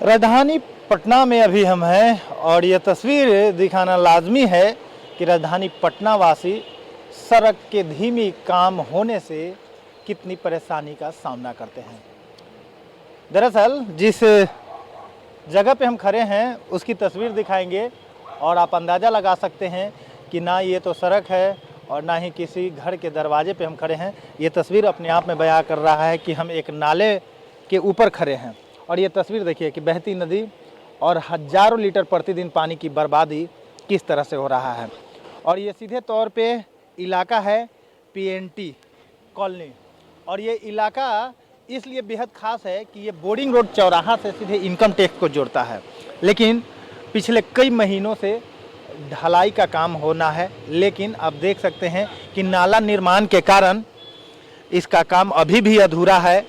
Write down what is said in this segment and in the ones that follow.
राजधानी पटना में अभी हम हैं और ये तस्वीर दिखाना लाजमी है कि राजधानी पटना वासी सड़क के धीमी काम होने से कितनी परेशानी का सामना करते हैं। दरअसल जिस जगह पे हम खड़े हैं उसकी तस्वीर दिखाएंगे और आप अंदाज़ा लगा सकते हैं कि ना ये तो सड़क है और ना ही किसी घर के दरवाजे पे हम खड़े हैं। ये तस्वीर अपने आप में बयां कर रहा है कि हम एक नाले के ऊपर खड़े हैं और ये तस्वीर देखिए कि बहती नदी और हज़ारों लीटर प्रतिदिन पानी की बर्बादी किस तरह से हो रहा है। और ये सीधे तौर पे इलाका है पीएनटी कॉलोनी और ये इलाका इसलिए बेहद ख़ास है कि ये बोर्डिंग रोड चौराहा से सीधे इनकम टैक्स को जोड़ता है। लेकिन पिछले कई महीनों से ढलाई का काम होना है, लेकिन आप देख सकते हैं कि नाला निर्माण के कारण इसका काम अभी भी अधूरा है।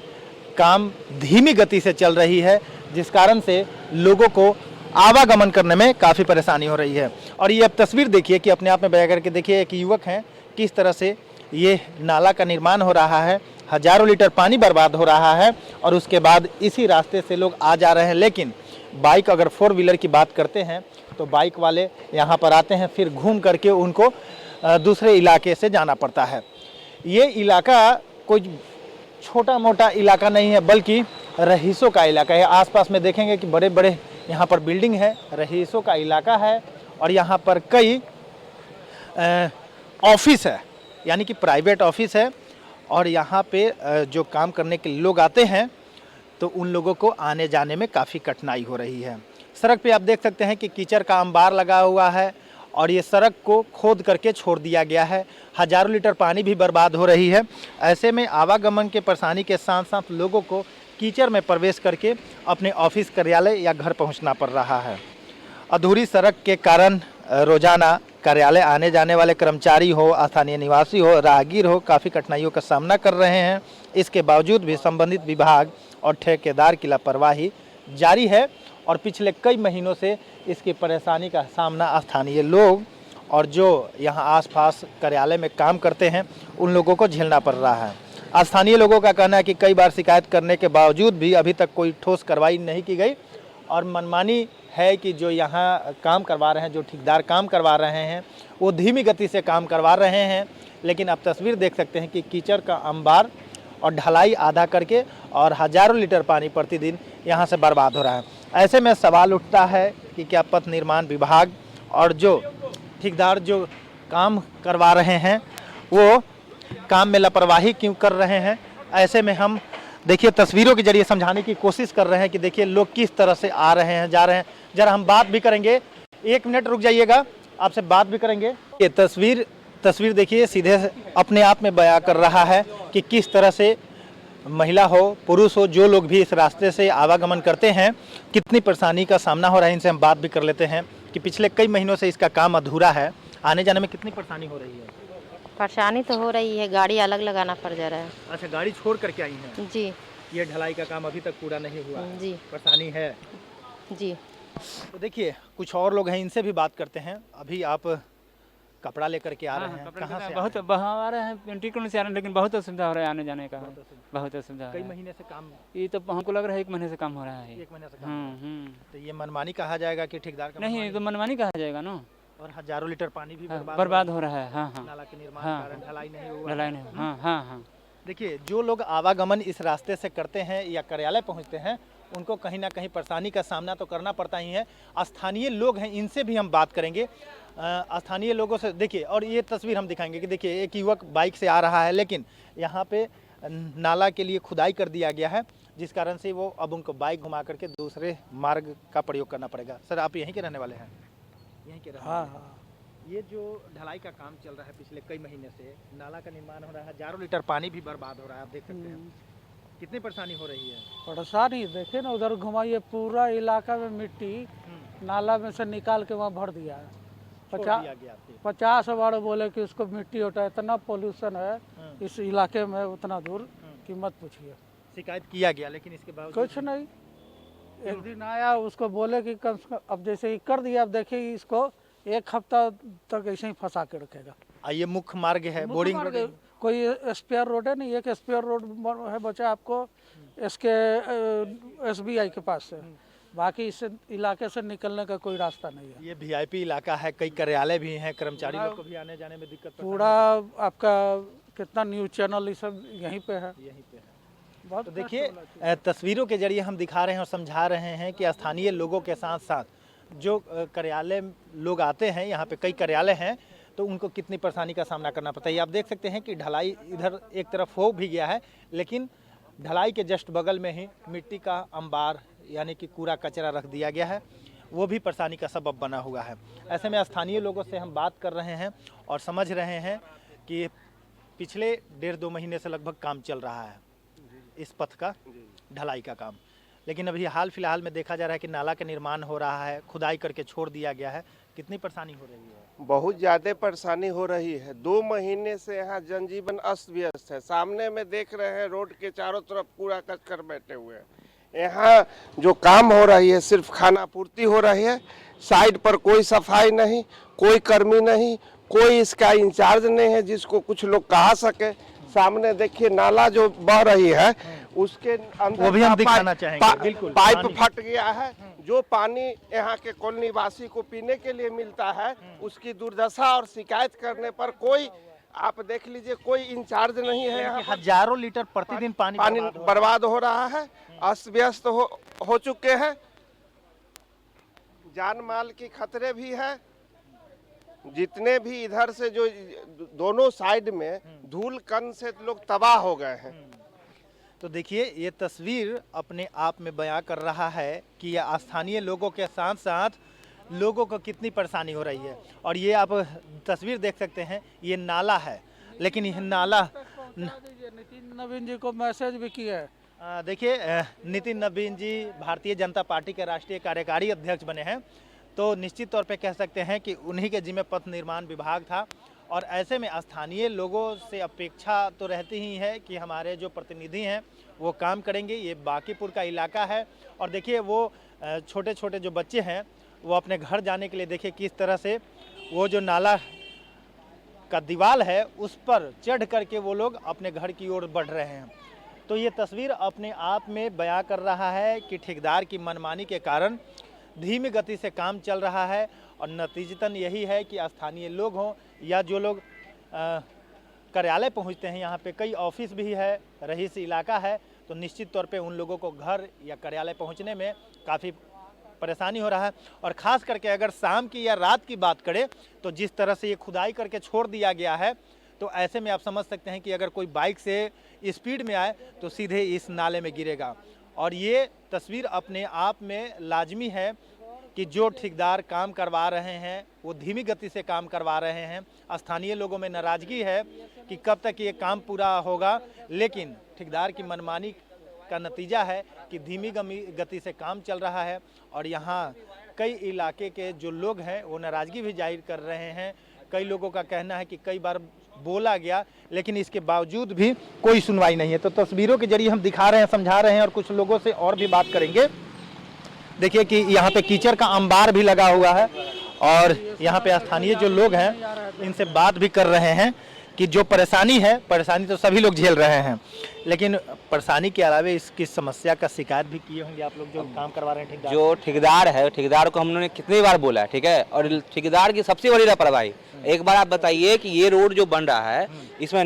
काम धीमी गति से चल रही है जिस कारण से लोगों को आवागमन करने में काफ़ी परेशानी हो रही है। और ये अब तस्वीर देखिए कि अपने आप में बयां करके देखिए, एक युवक हैं किस तरह से ये नाला का निर्माण हो रहा है, हज़ारों लीटर पानी बर्बाद हो रहा है और उसके बाद इसी रास्ते से लोग आ जा रहे हैं। लेकिन बाइक, अगर 4 व्हीलर की बात करते हैं तो बाइक वाले यहाँ पर आते हैं, फिर घूम करके उनको दूसरे इलाके से जाना पड़ता है। ये इलाका कोई छोटा मोटा इलाका नहीं है बल्कि रईसों का इलाका है। आसपास में देखेंगे कि बड़े बड़े यहाँ पर बिल्डिंग है, रईसों का इलाका है और यहाँ पर कई ऑफिस है, यानी कि प्राइवेट ऑफिस है और यहाँ पे जो काम करने के लोग आते हैं तो उन लोगों को आने जाने में काफ़ी कठिनाई हो रही है। सड़क पे आप देख सकते हैं कि कीचड़ का अंबार लगा हुआ है और ये सड़क को खोद करके छोड़ दिया गया है। हज़ारों लीटर पानी भी बर्बाद हो रही है। ऐसे में आवागमन के परेशानी के साथ साथ लोगों को कीचड़ में प्रवेश करके अपने ऑफिस, कार्यालय या घर पहुंचना पड़ रहा है। अधूरी सड़क के कारण रोजाना कार्यालय आने जाने वाले कर्मचारी हो, स्थानीय निवासी हो, राहगीर हो, काफ़ी कठिनाइयों का सामना कर रहे हैं। इसके बावजूद भी संबंधित विभाग और ठेकेदार की लापरवाही जारी है और पिछले कई महीनों से इसकी परेशानी का सामना स्थानीय लोग और जो यहाँ आसपास कार्यालय में काम करते हैं उन लोगों को झेलना पड़ रहा है। स्थानीय लोगों का कहना है कि कई बार शिकायत करने के बावजूद भी अभी तक कोई ठोस कार्रवाई नहीं की गई और मनमानी है कि जो यहाँ काम करवा रहे हैं, जो ठेकेदार काम करवा रहे हैं वो धीमी गति से काम करवा रहे हैं। लेकिन आप तस्वीर देख सकते हैं कि कीचड़ का अंबार और ढलाई आधा करके और हज़ारों लीटर पानी प्रतिदिन यहाँ से बर्बाद हो रहा है। ऐसे में सवाल उठता है कि क्या पथ निर्माण विभाग और जो ठेकेदार जो काम करवा रहे हैं वो काम में लापरवाही क्यों कर रहे हैं। ऐसे में हम देखिए तस्वीरों के जरिए समझाने की कोशिश कर रहे हैं कि देखिए लोग किस तरह से आ रहे हैं, जा रहे हैं। जरा हम बात भी करेंगे, 1 मिनट रुक जाइएगा, आपसे बात भी करेंगे। ये तस्वीर देखिए सीधे अपने आप में बयां कर रहा है कि किस तरह से महिला हो, पुरुष हो, जो लोग भी इस रास्ते से आवागमन करते हैं कितनी परेशानी का सामना हो रहा है। इनसे हम बात भी कर लेते हैं कि पिछले कई महीनों से इसका काम अधूरा है, आने जाने में कितनी परेशानी हो रही है। परेशानी तो हो रही है, गाड़ी अलग लगाना पड़ जा रहा है। अच्छा, गाड़ी छोड़ करके आई हैं जी। ये ढलाई का काम अभी तक पूरा नहीं हुआ जी। परेशानी है जी। तो देखिए कुछ और लोग हैं, इनसे भी बात करते हैं। अभी आप कपड़ा लेकर के आ रहे हैं, कहाँ से बहुत आ रहे हैं, पेंटी करने से आ रहे हैं, लेकिन बहुत असुविधा हो रहा है आने जाने का, बहुत असुविधा। कई महीने से काम, ये तो हमको लग रहा है 1 महीने से काम हो रहा है। 1 महीने से काम। तो ये मनमानी कहा जाएगा कि ठेकेदार का? नहीं, तो मनमानी कहा जाएगा ना। और हज़ारों लीटर पानी भी बर्बाद हो रहा है। हाँ हाँ, नाला के निर्माण के कारण ढलाई नहीं हुआ। ढलाई नहीं। हाँ हाँ हाँ। देखिए जो लोग आवागमन इस रास्ते से करते हैं या कार्यालय पहुंचते हैं उनको कहीं ना कहीं परेशानी का सामना तो करना पड़ता ही है। स्थानीय लोग हैं, इनसे भी हम बात करेंगे। स्थानीय लोगों से देखिए, और ये तस्वीर हम दिखाएंगे कि देखिए एक युवक बाइक से आ रहा है, लेकिन यहाँ पे नाला के लिए खुदाई कर दिया गया है जिस कारण से वो अब उनको बाइक घुमा करके दूसरे मार्ग का प्रयोग करना पड़ेगा। सर आप यहीं के रहने वाले हैं? यहीं के रहने वाले हैं। ये जो ढलाई का काम चल रहा है पिछले कई महीने से, नाला का निर्माण हो रहा है, हज़ारों लीटर पानी भी बर्बाद हो रहा है, आप देख सकते हैं कितनी परेशानी हो रही है। परेशानी देखिए ना, उधर घुमाइए, पूरा इलाका में मिट्टी नाला में से निकाल के वहाँ भर दिया है। 50 बार बोले कि उसको मिट्टी उठा, इतना पोल्यूशन है इस इलाके में उतना दूर कि मत पूछिए। शिकायत किया गया लेकिन इसके बावजूद कुछ नहीं। एक दिन आया, उसको बोले कि कम से कम, अब जैसे ही कर दिया, अब देखिए इसको 1 हफ्ता तक ऐसे ही फंसा के रखेगा। ये मुख्य मार्ग है, बोर्डिंग रोड, कोई स्पेयर रोड है नहीं, एक स्पेयर रोड है बचा आपको इसके SBI के पास से, बाकी इस इलाके से निकलने का कोई रास्ता नहीं है। ये वीआईपी इलाका है, कई कार्यालय भी हैं, कर्मचारी लोग को भी आने जाने में दिक्कत पूरा आपका कितना न्यूज़ चैनल ये सब यहीं पे है। यहीं पे है। बहुत तो देखिए तस्वीरों के जरिए हम दिखा रहे हैं और समझा रहे हैं कि स्थानीय लोगों के साथ साथ जो कार्यालय लोग आते हैं, यहाँ पे कई कार्यालय हैं, तो उनको कितनी परेशानी का सामना करना पड़ता है। ये आप देख सकते हैं कि ढलाई इधर एक तरफ हो भी गया है, लेकिन ढलाई के जस्ट बगल में ही मिट्टी का अंबार यानी कि कूड़ा कचरा रख दिया गया है, वो भी परेशानी का सबब बना हुआ है। ऐसे में स्थानीय लोगों से हम बात कर रहे हैं और समझ रहे हैं कि पिछले 1.5-2 महीने से लगभग काम चल रहा है इस पथ का ढलाई का काम, लेकिन अभी हाल फिलहाल में देखा जा रहा है कि नाला का निर्माण हो रहा है, खुदाई करके छोड़ दिया गया है। कितनी परेशानी हो रही है? बहुत ज़्यादा परेशानी हो रही है। 2 महीने से यहाँ जनजीवन अस्त व्यस्त है। सामने में देख रहे हैं रोड के चारों तरफ कूड़ा कर बैठे हुए हैं। यहाँ जो काम हो रही है सिर्फ खाना पूर्ति हो रही है। साइड पर कोई सफाई नहीं, कोई कर्मी नहीं, कोई इसका इंचार्ज नहीं है जिसको कुछ लोग कहा सके। सामने देखिए नाला जो बह रही है उसके अंदर वो भी हम दिखाना चाहेंगे। बिल्कुल पाइप फट गया है। जो पानी यहाँ के कॉलोनी वासी को पीने के लिए मिलता है उसकी दुर्दशा और शिकायत करने पर कोई, आप देख लीजिए, कोई इंचार्ज नहीं है। यहाँ हजारों लीटर प्रतिदिन पानी बर्बाद हो रहा है, अस्त व्यस्त हो चुके हैं। जान माल की खतरे भी है। जितने भी इधर से जो दोनों साइड में धूल कण से लोग तबाह हो गए हैं। तो देखिए ये तस्वीर अपने आप में बयां कर रहा है कि ये स्थानीय लोगों के साथ साथ लोगों को कितनी परेशानी हो रही है। और ये आप तस्वीर देख सकते हैं, ये नाला है, लेकिन यह नाला नितिन नवीन जी को मैसेज भी किया है। देखिए नितिन नवीन जी भारतीय जनता पार्टी के राष्ट्रीय कार्यकारी अध्यक्ष बने हैं, तो निश्चित तौर पे कह सकते हैं कि उन्हीं के जिम्मे पथ निर्माण विभाग था। और ऐसे में स्थानीय लोगों से अपेक्षा तो रहती ही है कि हमारे जो प्रतिनिधि हैं वो काम करेंगे। ये बांकीपुर का इलाका है और देखिए वो छोटे छोटे जो बच्चे हैं वो अपने घर जाने के लिए देखिए किस तरह से वो जो नाला का दीवार है उस पर चढ़ करके वो लोग अपने घर की ओर बढ़ रहे हैं। तो ये तस्वीर अपने आप में बयां कर रहा है कि ठेकेदार की मनमानी के कारण धीमी गति से काम चल रहा है। और नतीजतन यही है कि स्थानीय लोग हों या जो लोग कार्यालय पहुंचते हैं, यहाँ पे कई ऑफिस भी है, रईस इलाका है, तो निश्चित तौर पे उन लोगों को घर या कार्यालय पहुंचने में काफ़ी परेशानी हो रहा है। और ख़ास करके अगर शाम की या रात की बात करें तो जिस तरह से ये खुदाई करके छोड़ दिया गया है, तो ऐसे में आप समझ सकते हैं कि अगर कोई बाइक से स्पीड में आए तो सीधे इस नाले में गिरेगा। और ये तस्वीर अपने आप में लाजमी है कि जो ठेकेदार काम करवा रहे हैं वो धीमी गति से काम करवा रहे हैं। स्थानीय लोगों में नाराज़गी है कि कब तक ये काम पूरा होगा, लेकिन ठेकेदार की मनमानी का नतीजा है कि धीमी गति से काम चल रहा है। और यहाँ कई इलाके के जो लोग हैं वो नाराज़गी भी जाहिर कर रहे हैं। कई लोगों का कहना है कि कई बार बोला गया लेकिन इसके बावजूद भी कोई सुनवाई नहीं है। तो तस्वीरों के जरिए हम दिखा रहे हैं, समझा रहे हैं और कुछ लोगों से और भी बात करेंगे। देखिए कि यहाँ पे कीचड़ का अंबार भी लगा हुआ है और यहाँ पे स्थानीय जो लोग हैं इनसे बात भी कर रहे हैं कि जो परेशानी है, परेशानी तो सभी लोग झेल रहे हैं, लेकिन परेशानी के अलावा इसकी समस्या का शिकायत भी किए होंगे आप लोग जो काम करवा रहे हैं। ठेकेदार जो ठेकेदार है, ठेकेदार को हमने कितनी बार बोला है, ठीक है, और ठेकेदार की सबसे बड़ी लापरवाही। एक बार आप बताइए कि ये रोड जो बन रहा है इसमें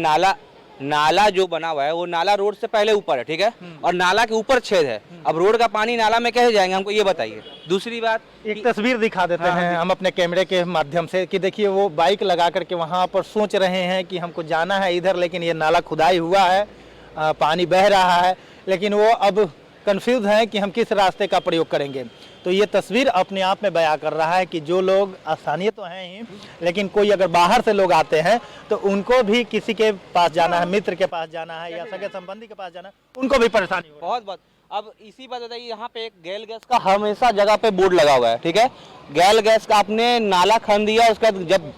नाला जो बना हुआ है वो नाला रोड से पहले ऊपर है, ठीक है, और नाला के ऊपर छेद है। अब रोड का पानी नाला में कैसे जाएंगे, हमको ये बताइए। दूसरी बात, एक तस्वीर दिखा देते हैं हम अपने कैमरे के माध्यम से कि देखिए वो बाइक लगा करके वहाँ पर सोच रहे हैं कि हमको जाना है इधर, लेकिन ये नाला खुदाई हुआ है, पानी बह रहा है, लेकिन वो अब कंफ्यूज हैं कि हम किस रास्ते का प्रयोग करेंगे। तो ये तस्वीर अपने आप में बयां कर रहा है कि जो लोग स्थानीय तो हैं ही, लेकिन कोई अगर बाहर से लोग आते हैं तो उनको भी किसी के पास जाना है, मित्र के पास जाना है या सगे संबंधी के पास जाना है, उनको भी परेशानी हो बहुत बहुत। अब इसी बात बताइए, यहाँ पे एक गैल गैस का हमेशा जगह पे बोर्ड लगा हुआ है, ठीक है, गैल गैस का आपने नाला खन दिया, उसके बाद जब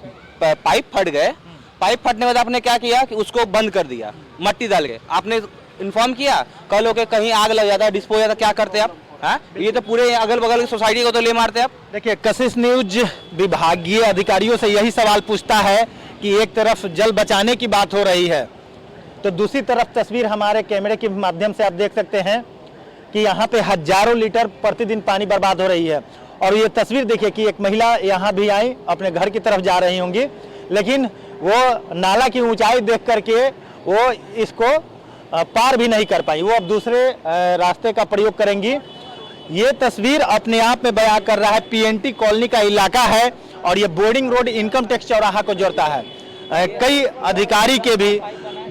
पाइप फट गए, पाइप फटने के बाद आपने क्या किया कि उसको बंद कर दिया मट्टी डाल के। आपने इन्फॉर्म किया कल होके कहीं आग लग जाता है, डिस्पो हो जाता, क्या करते आप? हाँ, ये तो पूरे अगल बगल की सोसाइटी को तो ले मारते आप। देखिए कशिश न्यूज विभागीय अधिकारियों से यही सवाल पूछता है कि एक तरफ जल बचाने की बात हो रही है तो दूसरी तरफ तस्वीर हमारे कैमरे के माध्यम से आप देख सकते हैं कि यहाँ पे हजारों लीटर प्रतिदिन पानी बर्बाद हो रही है। और ये तस्वीर देखिए कि एक महिला यहाँ भी आई, अपने घर की तरफ जा रही होंगी, लेकिन वो नाला की ऊंचाई देख करके वो इसको पार भी नहीं कर पाई, वो अब दूसरे रास्ते का प्रयोग करेंगी। ये तस्वीर अपने आप में बयां कर रहा है पीएनटी कॉलोनी का इलाका है और ये बोर्डिंग रोड इनकम टैक्स चौराहा को जोड़ता है। कई अधिकारी के भी,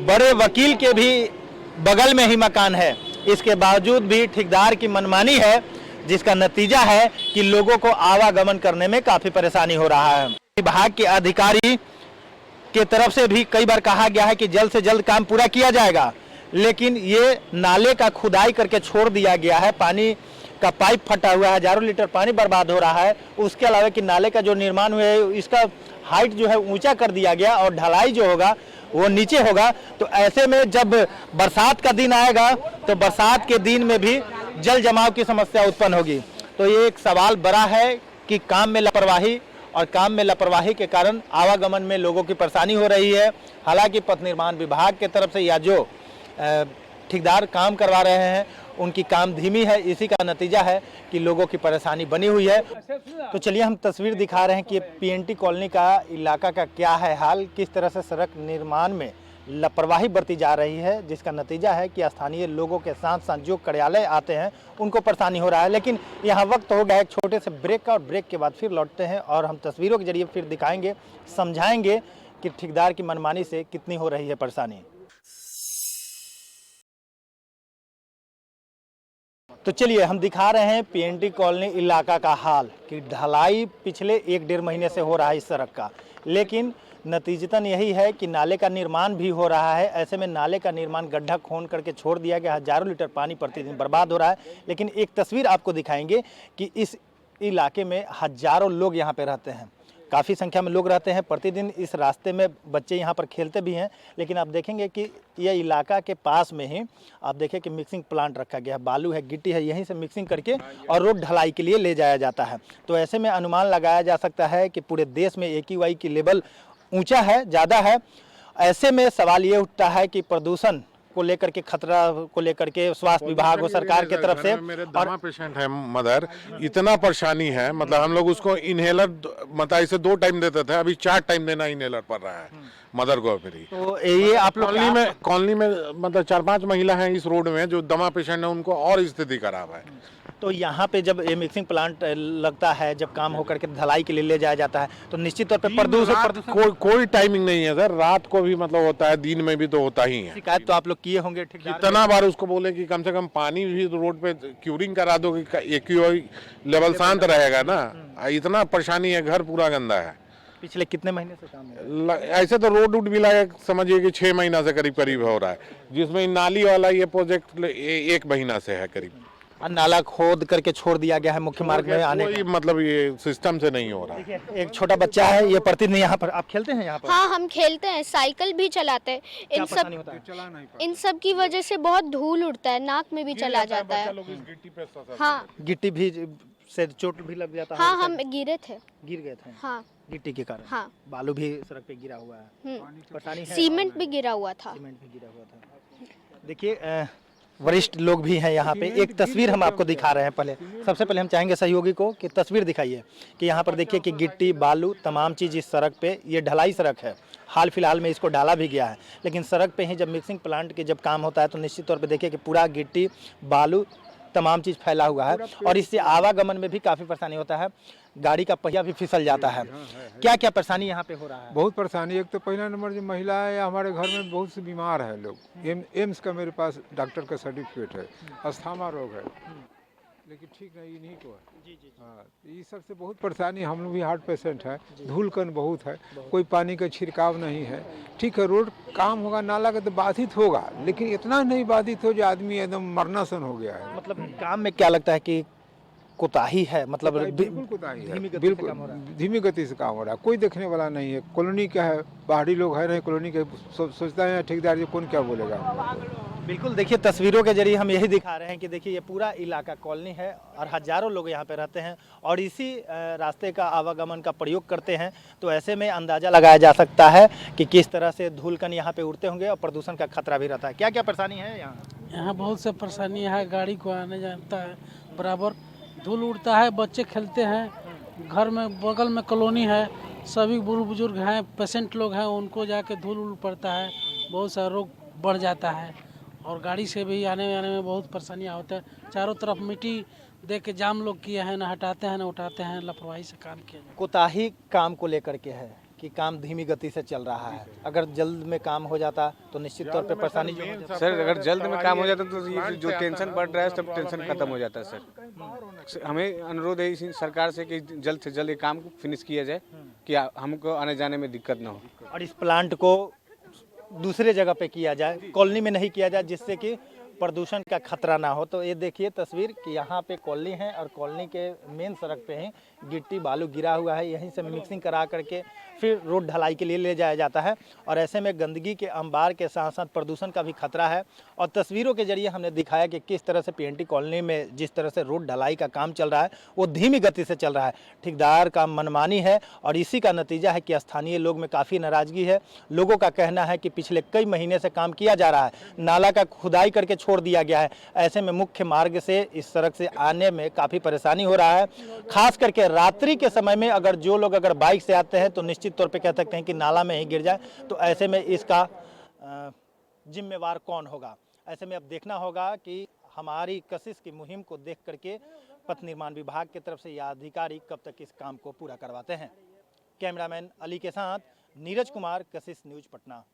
बड़े वकील के भी बगल में ही मकान है, इसके बावजूद भी ठेकेदार की मनमानी है, जिसका नतीजा है कि लोगों को आवागमन करने में काफी परेशानी हो रहा है। विभाग के अधिकारी के तरफ से भी कई बार कहा गया है कि जल्द से जल्द काम पूरा किया जाएगा, लेकिन ये नाले का खुदाई करके छोड़ दिया गया है। पानी का पाइप फटा हुआ है, हजारों लीटर पानी बर्बाद हो रहा है। उसके अलावा कि नाले का जो निर्माण हुआ है इसका हाइट जो है ऊंचा कर दिया गया और ढलाई जो होगा वो नीचे होगा। तो ऐसे में जब बरसात का दिन आएगा तो बरसात के दिन में भी जल जमाव की समस्या उत्पन्न होगी। तो ये एक सवाल बड़ा है कि काम में लापरवाही और काम में लापरवाही के कारण आवागमन में लोगों की परेशानी हो रही है। हालांकि पथ निर्माण विभाग के तरफ से या जो ठेकेदार काम करवा रहे हैं उनकी काम धीमी है, इसी का नतीजा है कि लोगों की परेशानी बनी हुई है। तो चलिए हम तस्वीर दिखा रहे हैं कि पीएनटी कॉलोनी का इलाका का क्या है हाल, किस तरह से सड़क निर्माण में लापरवाही बरती जा रही है, जिसका नतीजा है कि स्थानीय लोगों के साथ साथ जो कार्यालय आते हैं उनको परेशानी हो रहा है। लेकिन यहाँ वक्त हो गया एक छोटे से ब्रेक का और ब्रेक के बाद फिर लौटते हैं और हम तस्वीरों के जरिए फिर दिखाएंगे, समझाएंगे कि ठेकेदार की मनमानी से कितनी हो रही है परेशानी। तो चलिए हम दिखा रहे हैं पीएनटी कॉलोनी इलाका का हाल कि ढलाई पिछले 1-1.5 महीने से हो रहा है इस सड़क का, लेकिन नतीजतन यही है कि नाले का निर्माण भी हो रहा है। ऐसे में नाले का निर्माण गड्ढा खोन करके छोड़ दिया गया, हजारों लीटर पानी प्रतिदिन बर्बाद हो रहा है। लेकिन एक तस्वीर आपको दिखाएंगे कि इस इलाके में हजारों लोग यहाँ पे रहते हैं, काफ़ी संख्या में लोग रहते हैं। प्रतिदिन इस रास्ते में बच्चे यहाँ पर खेलते भी हैं। लेकिन आप देखेंगे कि यह इलाका के पास में ही आप देखें कि मिक्सिंग प्लांट रखा गया है, बालू है, गिट्टी है, यहीं से मिक्सिंग करके और रोड ढलाई के लिए ले जाया जाता है। तो ऐसे में अनुमान लगाया जा सकता है कि पूरे देश में AQI की लेवल ऊंचा है, ज़्यादा है। ऐसे में सवाल ये उठता है कि प्रदूषण को लेकर के, खतरा को लेकर के स्वास्थ्य विभाग और सरकार के तरफ से, मेरे दमा पेशेंट है मदर, इतना परेशानी है, मतलब हम लोग उसको इनहेलर मतलब इसे 2 टाइम देते थे, अभी 4 टाइम देना इनहेलर पड़ रहा है मदर को फ्री। तो ये आप लोग कॉलोनी में मतलब 4-5 महिला हैं इस रोड में जो दमा पेशेंट है, उनको और स्थिति खराब है। तो यहाँ पे जब ये मिक्सिंग प्लांट लगता है, जब काम होकर के ढलाई के लिए ले जाया जाता है, तो निश्चित तौर पे प्रदूषण कोई टाइमिंग नहीं है सर, रात को भी मतलब होता है, दिन में भी तो होता ही है। शिकायत तो आप लोग किए होंगे ठीक? कितना बार उसको बोले कि कम से कम पानी भी रोड पे क्यूरिंग करा दो कि AQI लेवल शांत रहेगा ना। इतना परेशानी है, घर पूरा गंदा है। पिछले कितने महीने से काम है? ऐसे तो रोड उड भी लगा समझिए कि 6 महीना से करीब करीब हो रहा है, जिसमें नाली वाला ये प्रोजेक्ट 1 महीना से है करीब। नाला खोद करके छोड़ दिया गया है मुख्य मार्ग में आने कोई मतलब ये सिस्टम से नहीं हो रहा है। एक छोटा बच्चा है, ये प्रतिदिन यहाँ पर आप खेलते हैं यहाँ पर? हाँ, हम खेलते हैं, साइकिल भी चलाते हैं। इन सब की वजह से बहुत धूल उड़ता है, नाक में भी चला जाता है। हाँ, गिट्टी भी से चोट भी लग जाता है। हाँ, हम गिरे थे, गिर गए थे। हाँ, गिट्टी के कारण। हाँ, बालू भी सड़क पे गिरा हुआ है, परेशानी है। सीमेंट भी गिरा हुआ था। सीमेंट भी गिरा हुआ था। देखिए वरिष्ठ लोग भी हैं यहाँ पे। एक तस्वीर हम आपको दिखा रहे हैं। पहले सबसे पहले हम चाहेंगे सहयोगी को कि तस्वीर दिखाइए कि यहाँ पर देखिए कि गिट्टी, बालू, तमाम चीज़ इस सड़क पे, ये ढलाई सड़क है, हाल फिलहाल में इसको डाला भी गया है। लेकिन सड़क पे ही जब मिक्सिंग प्लांट के जब काम होता है तो निश्चित तौर पे देखिए कि पूरा गिट्टी, बालू, तमाम चीज़ फैला हुआ है और इससे आवागमन में भी काफ़ी परेशानी होता है। गाड़ी का पहिया भी फिसल जाता है। क्या क्या परेशानी यहाँ पे हो रहा है? बहुत परेशानी। एक तो पहला नंबर जो महिला है, हमारे घर में बहुत से बीमार है लोग। एम्स का मेरे पास डॉक्टर का सर्टिफिकेट है, अस्थमा रोग है, लेकिन ठीक नहीं इन्हीं को है। हाँ, ये सबसे बहुत परेशानी। हम लोग भी हार्ट पेशेंट है, धूलकन बहुत है, कोई पानी का छिड़काव नहीं है। ठीक है, रोड काम होगा, नाला का तो बाधित होगा, लेकिन इतना नहीं बाधित हो जो आदमी एकदम मरनासन हो गया है। मतलब काम में क्या लगता है कि कोताही है? मतलब बिल्कुल कोताही है, बिल्कुल धीमी गति से काम हो रहा है, कोई देखने वाला नहीं है। कॉलोनी क्या है, बाहरी लोग है नहीं, कॉलोनी के सोचता है ठेकेदार जी कौन क्या बोलेगा। बिल्कुल, देखिए तस्वीरों के जरिए हम यही दिखा रहे हैं कि देखिए ये पूरा इलाका कॉलोनी है और हज़ारों लोग यहाँ पे रहते हैं और इसी रास्ते का आवागमन का प्रयोग करते हैं। तो ऐसे में अंदाज़ा लगाया जा सकता है कि किस तरह से धूलकण यहाँ पे उड़ते होंगे और प्रदूषण का खतरा भी रहता है। क्या क्या परेशानी है यहाँ? यहाँ बहुत से परेशानी है, गाड़ी को आने जाता है बराबर, धूल उड़ता है, बच्चे खेलते हैं, घर में बगल में कॉलोनी है, सभी बूढ़े बुजुर्ग हैं, पेशेंट लोग हैं, उनको जाके धूल उड़ पड़ता है, बहुत सारा रोग बढ़ जाता है और गाड़ी से भी आने में बहुत परेशानियाँ होता है। चारों तरफ मिट्टी दे के जाम लोग किए हैं, ना हटाते हैं ना उठाते हैं, लापरवाही से काम किया जाता है। कोताही काम को लेकर के है कि काम धीमी गति से चल रहा है। अगर जल्द में काम हो जाता तो निश्चित तौर पे परेशानी जो हो जाती। सर अगर जल्द में काम हो जाता तो ये जो टेंशन बढ़ रहा है सब टेंशन खत्म हो जाता है सर। हमें अनुरोध है इसी सरकार से कि जल्द से जल्द ये काम को फिनिश किया जाए कि हमको आने जाने में दिक्कत ना हो और इस प्लांट को दूसरे जगह पे किया जाए, कॉलोनी में नहीं किया जाए, जिससे कि प्रदूषण का खतरा ना हो। तो ये देखिए तस्वीर कि यहाँ पे कॉलोनी है और कॉलोनी के मेन सड़क पे ही गिट्टी बालू गिरा हुआ है, यहीं से मिक्सिंग करा करके फिर रोड ढलाई के लिए ले जाया जाता है और ऐसे में गंदगी के अंबार के साथ साथ प्रदूषण का भी खतरा है। और तस्वीरों के जरिए हमने दिखाया कि किस तरह से पीएनटी कॉलोनी में जिस तरह से रोड ढलाई का काम चल रहा है वो धीमी गति से चल रहा है, ठेकेदार का मनमानी है और इसी का नतीजा है कि स्थानीय लोग में काफ़ी नाराज़गी है। लोगों का कहना है कि पिछले कई महीने से काम किया जा रहा है, नाला का खुदाई करके छोड़ दिया गया है, ऐसे में मुख्य मार्ग से इस सड़क से आने में काफ़ी परेशानी हो रहा है। खास करके रात्रि के समय में अगर जो लोग अगर बाइक से आते हैं तो निश्चित तौर पे कह सकते हैं कि नाला में ही गिर जाए। तो ऐसे में इसका जिम्मेवार कौन होगा? ऐसे में अब देखना होगा कि हमारी कशिश की मुहिम को देख करके पथ निर्माण विभाग की तरफ से या अधिकारी कब तक इस काम को पूरा करवाते हैं। कैमरामैन अली के साथ नीरज कुमार, कशिश न्यूज़, पटना।